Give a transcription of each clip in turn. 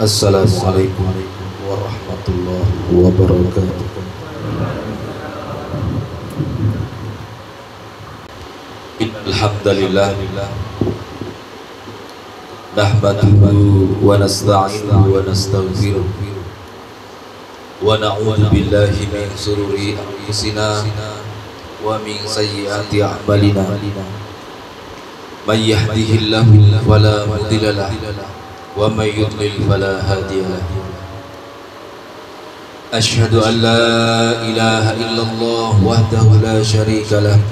Assalamualaikum warahmatullahi wabarakatuh. Alhamdulillah nahmaduhu wa nasta'inuhu wa nastaghfiruh wa na'udzu billahi min shururi anfusina wa min sayyiati a'malina. May yahdihillahu fala mudilla lahu wa may yudlil fala hadiya lahu. Asyhadu an la ilaha illallah wahdahu la syarika lahu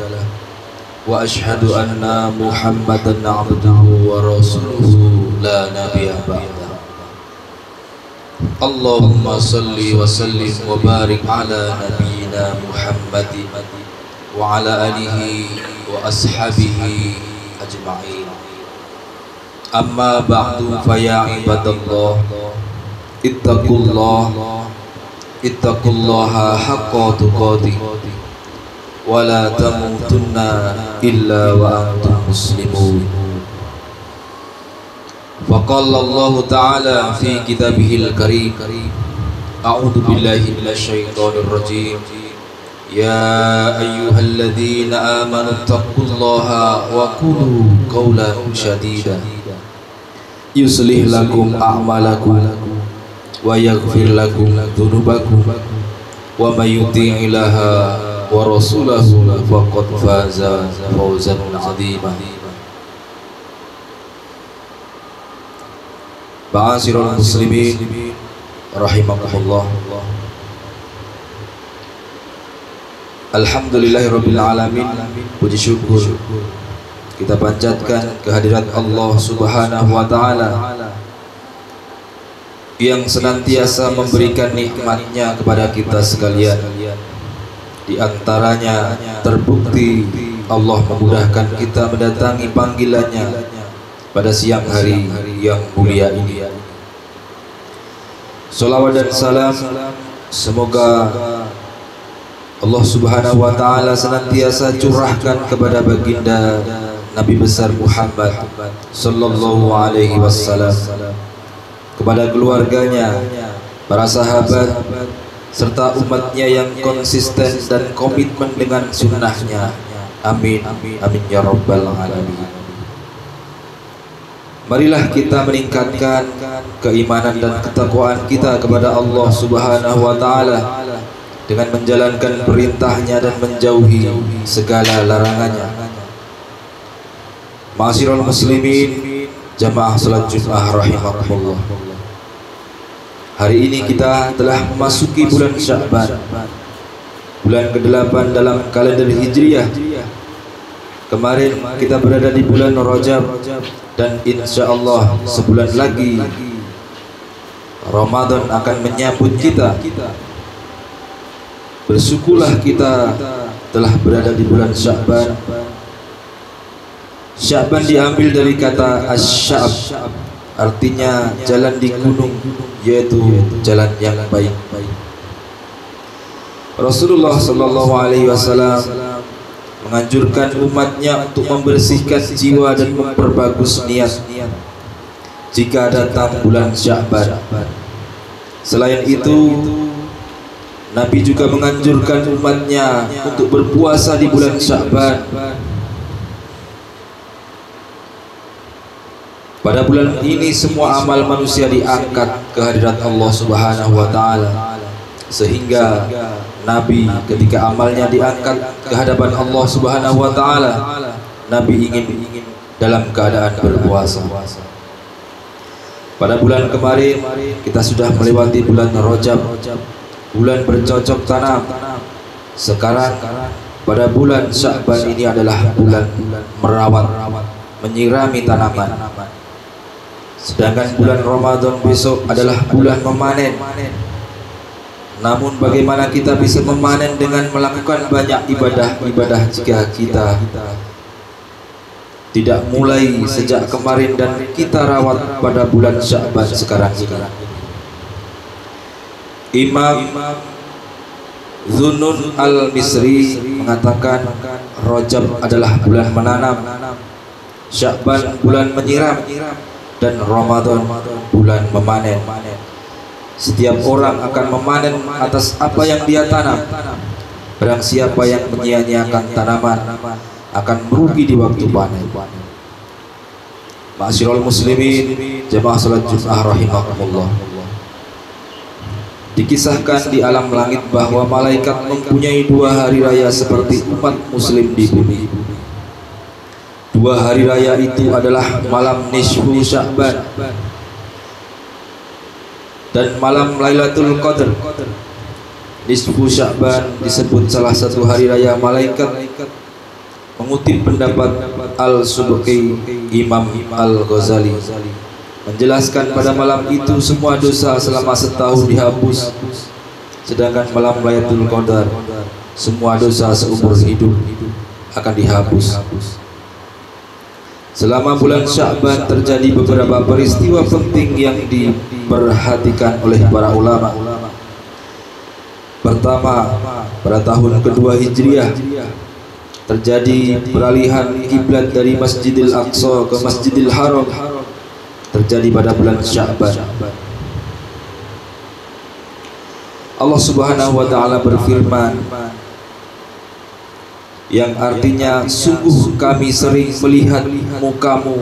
wa asyhadu anna Muhammadan abduhu wa rasuluhu la nabiyya ba'da. Allahumma salli wa sallim wa barik ala nabiyyina Muhammadin wa ala alihi wa ashabihi ajma'in. Amma ba'du fa ya ibadallah ittaqullaha haqqa tuqatih wa la tamutunna illa wa antum muslimun. Faqala Allah ta'ala fi kitabihil karim, a'udzu billahi minasyaitonir rajim. Ya ayyuhalladzina amanu taqullaha wa qulu qawlan shadida yuslih lakum a'malakum wa yaghfir lakum dhunubakum wa may yuti'illaha wa rasulahu faqad faza fawzan 'azima. Ma'asyiral muslimin rahimakumullah. Alhamdulillahirabbil alamin. Puji syukur kita panjatkan kehadirat Allah Subhanahu wa taala yang senantiasa memberikan nikmat-Nya kepada kita sekalian. Di antaranya terbukti Allah memudahkan kita mendatangi panggilan-Nya pada siang hari yang mulia ini. Salawat dan salam semoga Allah Subhanahu wa taala senantiasa curahkan kepada baginda Nabi besar Muhammad sallallahu alaihi wasallam, kepada keluarganya, para sahabat serta umatnya yang konsisten dan komitmen dengan sunnahnya. Amin amin ya rabbal alamin. Marilah kita meningkatkan keimanan dan ketakwaan kita kepada Allah Subhanahu wa taala dengan menjalankan perintahnya dan menjauhi segala larangannya. Ma'asyiral muslimin jamaah salat Jumat rahimakumullah. Hari ini kita telah memasuki bulan Sya'ban, bulan ke-8 dalam kalender Hijriah. Kemarin kita berada di bulan Rajab dan insyaallah sebulan lagi Ramadan akan menyambut kita. Bersyukurlah kita telah berada di bulan Sya'ban. Sya'ban diambil dari kata asy-sya'b, artinya jalan di gunung, yaitu jalan yang baik. Rasulullah sallallahu alaihi wasallam menganjurkan umatnya untuk membersihkan jiwa dan memperbagus niat jika datang bulan Sya'ban. Selain itu, Nabi juga menganjurkan umatnya untuk berpuasa di bulan Sya'ban. Pada bulan ini semua amal manusia diangkat ke hadirat Allah Subhanahu wa taala, sehingga Nabi ketika amalnya diangkat ke hadapan Allah Subhanahu wa taala, Nabi ingin dalam keadaan berpuasa. Pada bulan kemarin kita sudah melewati bulan Rajab, bulan bercocok tanam. Sekarang pada bulan Sya'ban ini adalah bulan merawat, menyirami tanaman. Sedangkan bulan Ramadan besok adalah bulan memanen. Namun bagaimana kita bisa memanen dengan melakukan banyak ibadah-ibadah jika kita tidak mulai sejak kemarin dan kita rawat pada bulan Sya'ban sekarang ini. Imam Zunnun al-Misri mengatakan Rajab adalah bulan menanam, Sya'ban bulan menyiram, dan Ramadan bulan memanen. Setiap orang akan memanen atas apa yang dia tanam. Barang siapa yang menyia-nyiakan tanaman akan merugi di waktu panen. Ma'asyiral muslimin, jamaah salat Jumat rahimakumullah. Dikisahkan di alam langit bahwa malaikat mempunyai 2 hari raya seperti umat muslim di bumi. 2 hari raya itu adalah malam nisfu Sya'ban dan malam Lailatul Qadar. Nisfu Sya'ban disebut salah satu hari raya malaikat. Mengutip pendapat Al-Subki, Imam Al-Ghazali menjelaskan pada malam itu semua dosa selama setahun dihapus, sedangkan malam Lailatul Qadar semua dosa seumur hidup akan dihapus. Selama bulan Sya'ban terjadi beberapa peristiwa penting yang diperhatikan oleh para ulama. Pertama, pada tahun kedua Hijriah terjadi peralihan kiblat dari Masjidil Aqsa ke Masjidil Haram, terjadi pada bulan Sya'ban. Allah Subhanahu wa taala berfirman yang artinya, sungguh kami sering melihat mukamu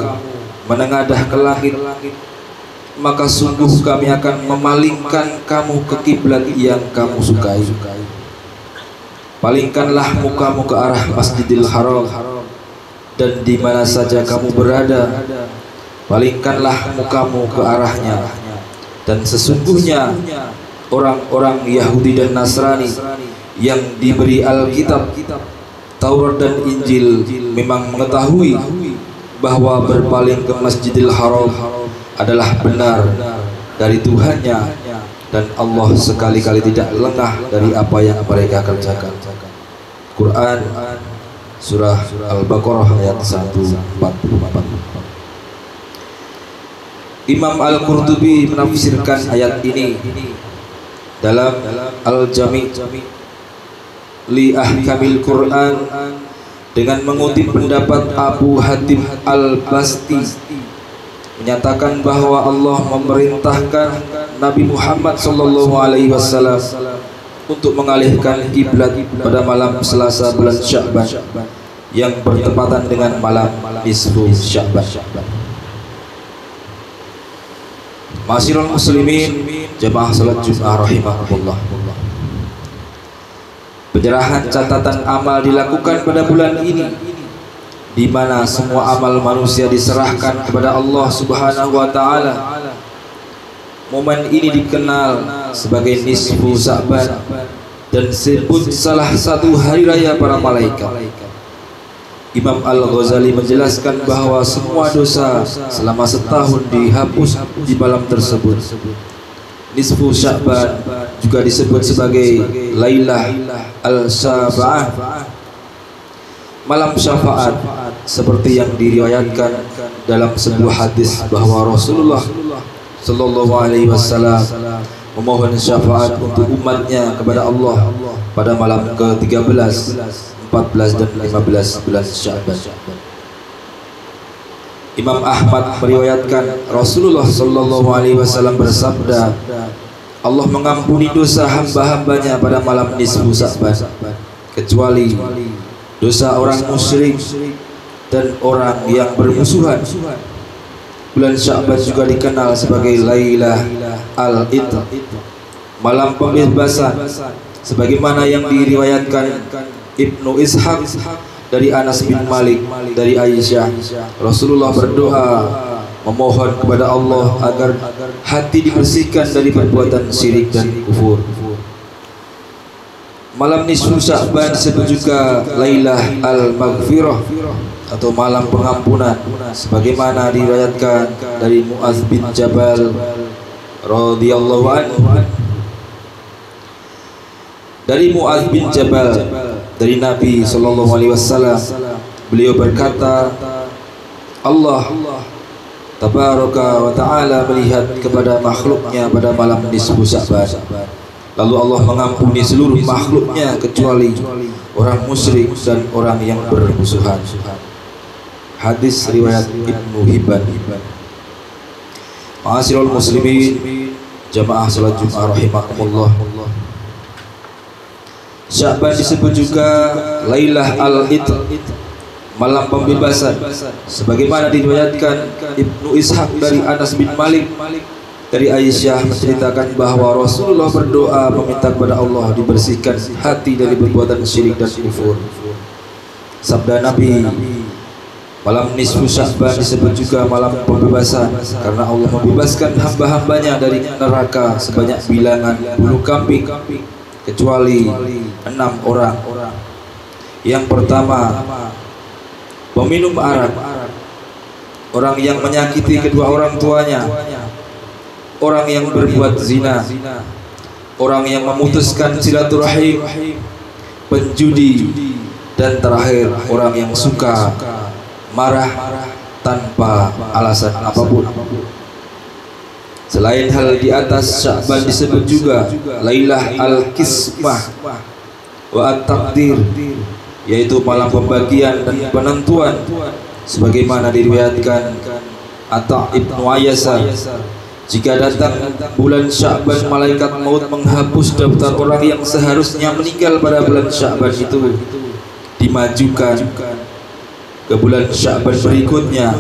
menengadah ke langit, maka sungguh kami akan memalingkan kamu ke kiblat yang kamu sukai. Palingkanlah mukamu ke arah Masjidil Haram, dan di mana saja kamu berada, palingkanlah mukamu ke arahnya. Dan sesungguhnya orang-orang Yahudi dan Nasrani yang diberi Alkitab, Taurat dan Injil memang mengetahui bahwa berpaling ke Masjidil Haram adalah benar dari Tuhannya, dan Allah sekali-kali tidak lengah dari apa yang mereka kerjakan. Quran surah Al-Baqarah ayat 144. Imam Al-Qurtubi menafsirkan ayat ini dalam Al-Jami' li Ahkamil Quran dengan mengutip pendapat Abu Hatim Al-Basti, menyatakan bahwa Allah memerintahkan Nabi Muhammad SAW untuk mengalihkan kiblat pada malam Selasa bulan Sya'ban yang bertepatan dengan malam nisfu Sya'ban. Ma'asyiral muslimin, jamaah salat Jumat rahimakumullah. Penyerahan catatan amal dilakukan pada bulan ini, di mana semua amal manusia diserahkan kepada Allah Subhanahu wa taala. Momen ini dikenal sebagai nisfu Sya'ban dan disebut salah satu hari raya para malaikat. Imam Al-Ghazali menjelaskan bahwa semua dosa selama setahun dihapus di malam tersebut. Nisfu Sya'ban juga disebut sebagai Lailah Al-Syafa'ah, malam syafaat, seperti yang diriwayatkan dalam sebuah hadis bahwa Rasulullah Sallallahu Alaihi Wasallam memohon syafaat untuk umatnya kepada Allah pada malam ke-13, 14 dan 15 bulan Sya'ban. Imam Ahmad meriwayatkan Rasulullah Sallallahu Alaihi Wasallam bersabda, Allah mengampuni dosa hamba-hambanya pada malam nisfu Sya'ban, kecuali dosa orang musyrik dan orang yang bermusuhan. Bulan Sya'ban juga dikenal sebagai Lailah Al-Itq, malam pembebasan, sebagaimana yang diriwayatkan Ibnu Ishaq dari Anas bin Malik dari Aisyah. Rasulullah berdoa memohon kepada Allah agar hati dibersihkan dari perbuatan syirik dan kufur. Malam nisfu Sya'ban disebut juga Lailah Al-Maghfirah atau malam pengampunan, sebagaimana diriwayatkan dari Mu'adz bin Jabal radhiyallahu anhu. Dari Mu'adz bin Jabal dari Nabi sallallahu alaihi wasallam, beliau berkata, Allah tabaraka wa ta'ala melihat kepada makhluknya pada malam nisfu Sya'ban, lalu Allah mengampuni seluruh makhluknya kecuali orang musyrik dan orang yang bermusuhan. Hadis riwayat Ibnu Hibban. Ma'asyiral muslimin, jamaah salat Jumat rahimakumullah. Sya'ban disebut juga Lailah al-Itq, malam pembebasan, sebagaimana diriwayatkan Ibnu Ishaq dari Anas bin Malik dari Aisyah menceritakan bahwa Rasulullah berdoa meminta kepada Allah dibersihkan hati dari perbuatan syirik dan kufur. Sabda Nabi, malam nisfu Sya'ban disebut juga malam pembebasan karena Allah membebaskan hamba-hambanya dari neraka sebanyak bilangan bulu kambing kecuali 6 orang. Yang pertama, peminum arak, orang yang menyakiti kedua orang tuanya, orang yang berbuat zina, orang yang memutuskan silaturahim, penjudi, dan terakhir orang yang suka marah tanpa alasan apapun. Selain hal di atas, Sya'ban disebut juga Lailah al-Qismah wa at-Taqdir, yaitu malam pembagian dan penentuan, sebagaimana diriwayatkan Atta ibnu Ayasa, jika datang bulan Sya'ban, malaikat maut menghapus daftar orang yang seharusnya meninggal pada bulan Sya'ban itu, dimajukan ke bulan Sya'ban berikutnya.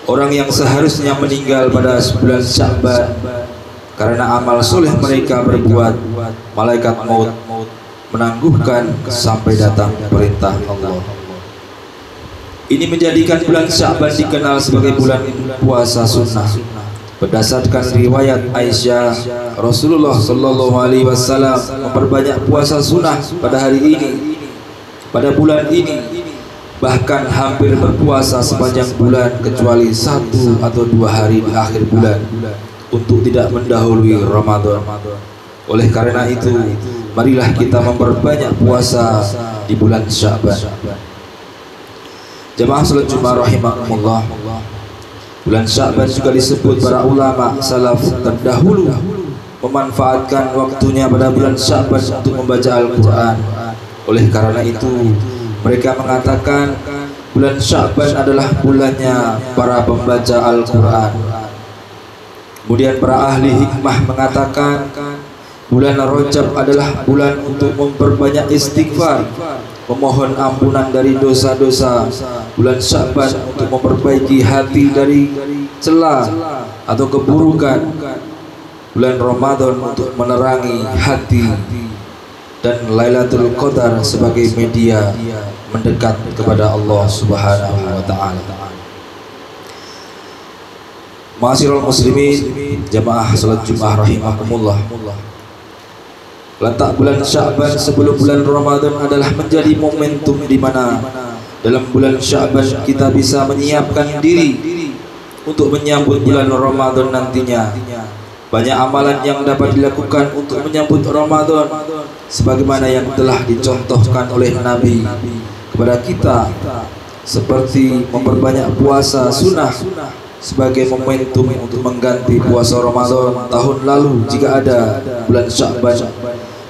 Orang yang seharusnya meninggal pada bulan Sya'ban karena amal soleh mereka berbuat, malaikat maut menangguhkan sampai datang perintah Allah. Ini menjadikan bulan Sya'ban dikenal sebagai bulan puasa sunnah. Berdasarkan riwayat Aisyah, Rasulullah Shallallahu Alaihi Wasallam memperbanyak puasa sunnah pada hari ini, pada bulan ini, bahkan hampir berpuasa sepanjang bulan kecuali 1 atau 2 hari di akhir bulan untuk tidak mendahului Ramadan. Oleh karena itu, marilah kita memperbanyak puasa di bulan Sya'ban. Jamaah salat Jumat rahimakumullah, bulan Sya'ban juga disebut para ulama salaf terdahulu memanfaatkan waktunya pada bulan Sya'ban untuk membaca Al-Quran. Oleh karena itu, mereka mengatakan bulan Sya'ban adalah bulannya para pembaca Al-Quran. Kemudian para ahli hikmah mengatakan bulan Rajab adalah bulan untuk memperbanyak istighfar, memohon ampunan dari dosa-dosa. Bulan Sya'ban untuk memperbaiki hati dari celah atau keburukan. Bulan Ramadan untuk menerangi hati, dan Lailatul Qadar sebagai media mendekat kepada Allah Subhanahu wa taala. Ma'asyiral muslimin, jamaah salat Jumat rahimakumullah. Letak bulan Sya'ban sebelum bulan Ramadan adalah menjadi momentum di mana dalam bulan Sya'ban kita bisa menyiapkan diri untuk menyambut bulan Ramadan nantinya. Banyak amalan yang dapat dilakukan untuk menyambut Ramadan, sebagaimana yang telah dicontohkan oleh Nabi kepada kita, seperti memperbanyak puasa sunnah sebagai momentum untuk mengganti puasa Ramadan tahun lalu. Jika ada bulan Sya'ban,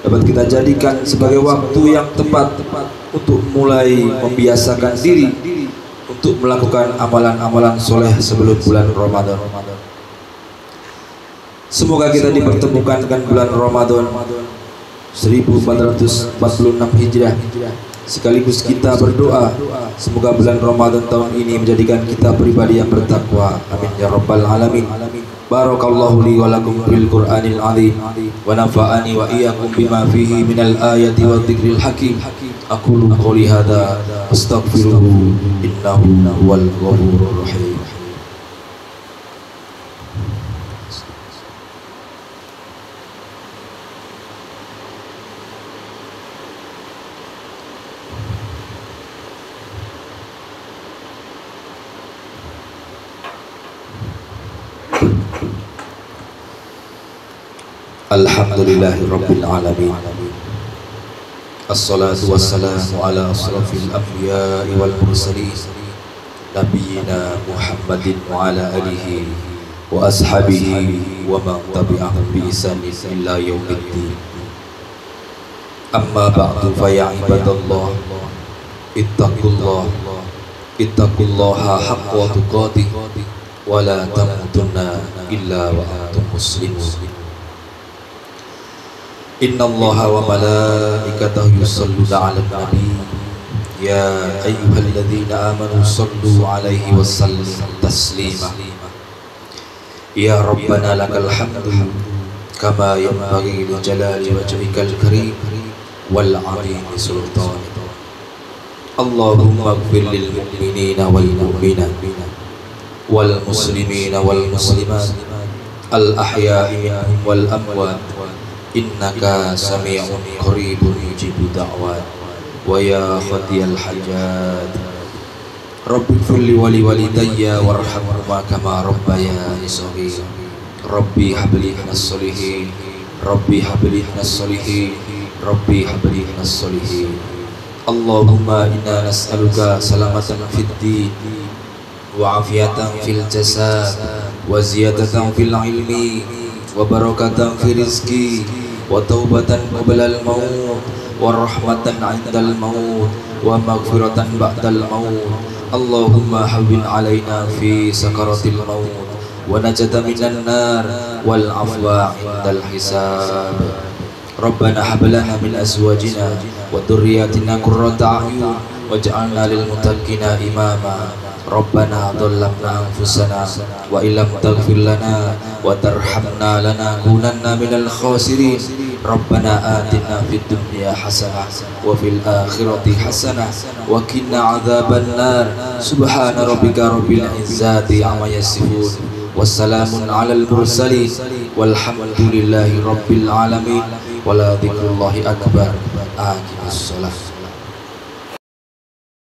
dapat kita jadikan sebagai waktu yang tepat untuk mulai membiasakan diri untuk melakukan amalan-amalan soleh sebelum bulan Ramadan. Semoga kita dipertemukan dengan bulan Ramadan 1446 Hijriah. Sekaligus kita berdoa semoga bulan Ramadan tahun ini menjadikan kita pribadi yang bertakwa. Amin ya rabbal alamin. Barakallahu li wa lakum fil Qur'anil azim wa nafa'ani wa iyyakum bima fihi minal ayati wa dzikril hakim. Aqulu qouli hadza astaghfiruhu innahu huwal ghafurur rahim. Alhamdulillahi rabbil alamin. Assalatu wassalamu ala asrafil anbiya'i wal mursalin Nabiyyina Muhammadin wa ala alihi wa ashabihi wa man tabi'ahum bi ihsanin ila yaumiddin. Amma ba'du fa ya ibadallah, ittaqullaha haqqa tuqatih ولا تموتن إلا وأنتم مسلمون. إن الله وملائكته يصلون على النبي يا أيها الذين آمنوا صلوا عليه وسلموا تسليما. يا ربنا لك الحمد كما ينبغي لجلال وجهك الكريم والعظيم سلطانك. اللهم اغفر للمؤمنين والمؤمنات والمسلمين والمسلمات الأحياء منهم والأموات إنك سميع قريب يجيب الدعوات ويا قاضي الحاجات. رب اغفر لي ولوالدي وارحمهما كما ربياني صغيرا. ربي هب لي من الصالحين ربي هب لي من الصالحين ربي هب لي من الصالحين. اللهم إنا نسألك سلامة في الدين وعافية في الجسد وزيادة في العلم وبركة في رزقي وتوبة قبل الموت ورحمة عند الموت ومغفرة بعد الموت. اللهم هون علينا في سكرات الموت ونجد من النار والعفو عند الحساب. ربنا هب لنا من أزواجنا وذرياتنا قرة أعين واجعلنا للمتقين إماما. ربنا ظلمنا أنفسنا وإن لم تغفر لنا وترحمنا لنكونن من الخاسرين. ربنا آتنا في الدنيا حسنة وفي الآخرة حسنة وقنا عذاب النار. سبحان ربك رب العزة عما يصفون والسلام على المرسلين والحمد لله رب العالمين ولا ذكر الله أكبر. آقم الصلاة.